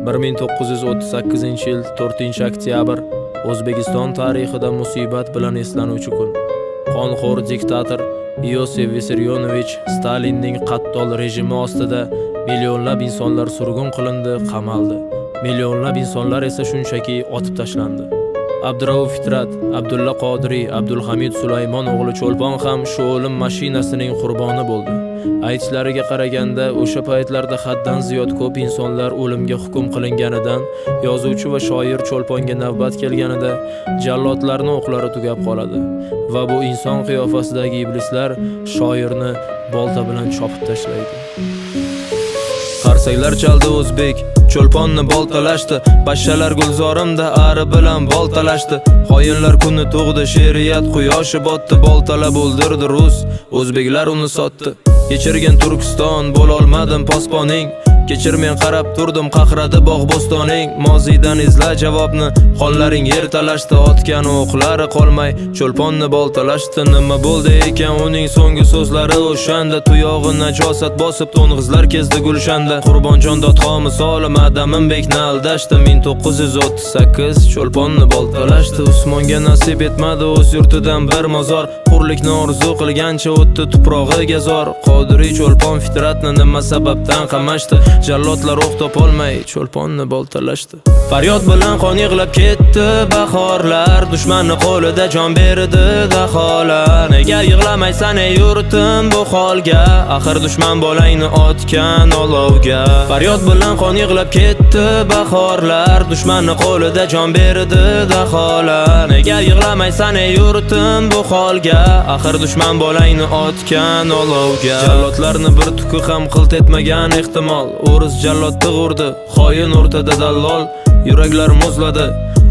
1938-yil 4-oktyabr O'zbekiston tarixida musibat bilan eslanuvchi kun. Qonxo'r diktator Iosif Vissarionovich Stalinning qattol rejimi ostida millionlab insonlar surgun qilindi, qamaldi. Millionlab insonlar esa shunchaki otib tashlandi. Abdurauf Fitrat, Abdulla Qodiriy, Abdulhamid Sulaymon o'g'li Cho'lpon ham shu o'lim mashinasining qurboni bo'ldi. Aytishlariga qaraganda, o'sha paytlarda haddan ziyod ko'p insonlar o'limga hukm qilinganidan, yozuvchi va shoir Cho'lponga navbat kelganida jallodlarning o'qlari tugab qoladi va bu inson qiyofasidagi iblislar shoirni bolta bilan chopib tashlaydi. Qarsaklar chaldi o'zbek, Cho'lponni boltalashdi, bashshalar gulzorimda ari bilan boltalashdi. Xoyinlar kuni tug'di, she'riyat quyoshi botdi, boltalab o'ldirdi rus, o'zbeklar uni sotdi. Kechirgan Turkiston, bo'lolmadim posponing. Kechir, men qarab turdim, qaqradi bog' bo'stoning. Mozidan izla javobni, qonlaring yer talashdi, otgan o'qlari qolmay Cho'lponni boltalashdi. Nima bo'ldi ekan uning so'nggi so'zlari o'shanda? Tuyog'i najosat bosib to'ng'izlar kezdi gulshanda. Qurbonjon dodxo misoli Madaminbekni aldashdi. 1938 Cho'lponni boltalashdi. Usmonga nasib etmadi o'z yurtidan bir mozor. Hurlikni orzu qilgancha o'tdi tuprog'iga zor. Qodiriy Cho'lpon Fitratni nima sababdan qamashdi? Jallodlar o'q topolmay Cho'lponni boltalashdi. Faryod bilan qon yig'lab ketdi bahorlar, dushmanni qo'lida jon berdi daholar. Nega yig'lamaysan ey yurtim bu holga? Axir dushman bolangni otgan olovga. Faryod bilan qon yig'lab ketdi bahorlar, dushmanni qo'lida jon berdi daholar. Nega yig'lamaysan ey yurtim bu holga? Axir dushman bolangni otgan olovga. Jallodlarni bir tuki ham qilt etmagan ehtimol. O'ris jallod tug'urdi, xoin o'rtada dallol. Yuraklar muzladi,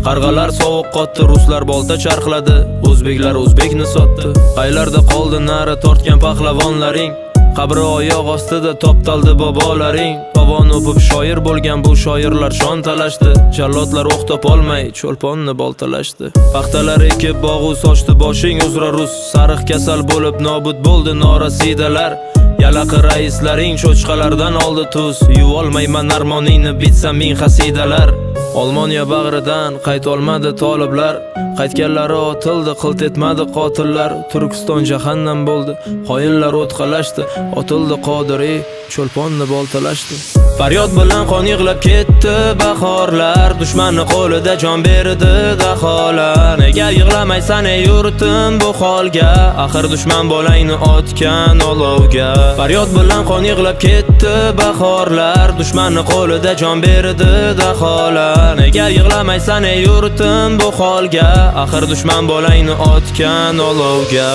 qarg'alar sovuq qotdi, ruslar bolta charxladi, o'zbeklar o'zbekni sotdi. Qaylarda qoldi nari tortgan pahlavonlaring? Qabri oyoq ostida toptaldi bobolaring. Tovon o'pib shoir bo'lgan bu shoirlar shon talashdi. Jallodlar o'q topolmay Cho'lponni boltalashdi. Paxtalar ekib bog'u sochdi boshing uzra rus. Sariq kasal bo'lib nobud bo'ldi norasidalar. Yalaqi raislaring cho'chqalardan oldi tuz. Yuvolmayman armoningni bitsa ming xasidalar. Olmoniya bag'ridan qaytolmadi toliblar. Qaytganlari otildi, qilt etmadi qotillar. Turkiston jahannam bo'ldi, xoinlar o'tqalashdi. Otildi Qodiriy, Cho'lponni boltalashdi. Faryod bilan qon yig'lab ketdi bahorlar, dushmanni qo'lida jon berdi daholar. Nega yig'lamaysan ey yurtim bu holga? Axir dushman bolangni otgan olovga. Faryod bilan qon yig'lab ketdi bahorlar, dushmanni qo'lida jon berdi daholar. Nega yig'lamaysan ey yurtim bu holga? Axir dushman bolangni otgan olovga.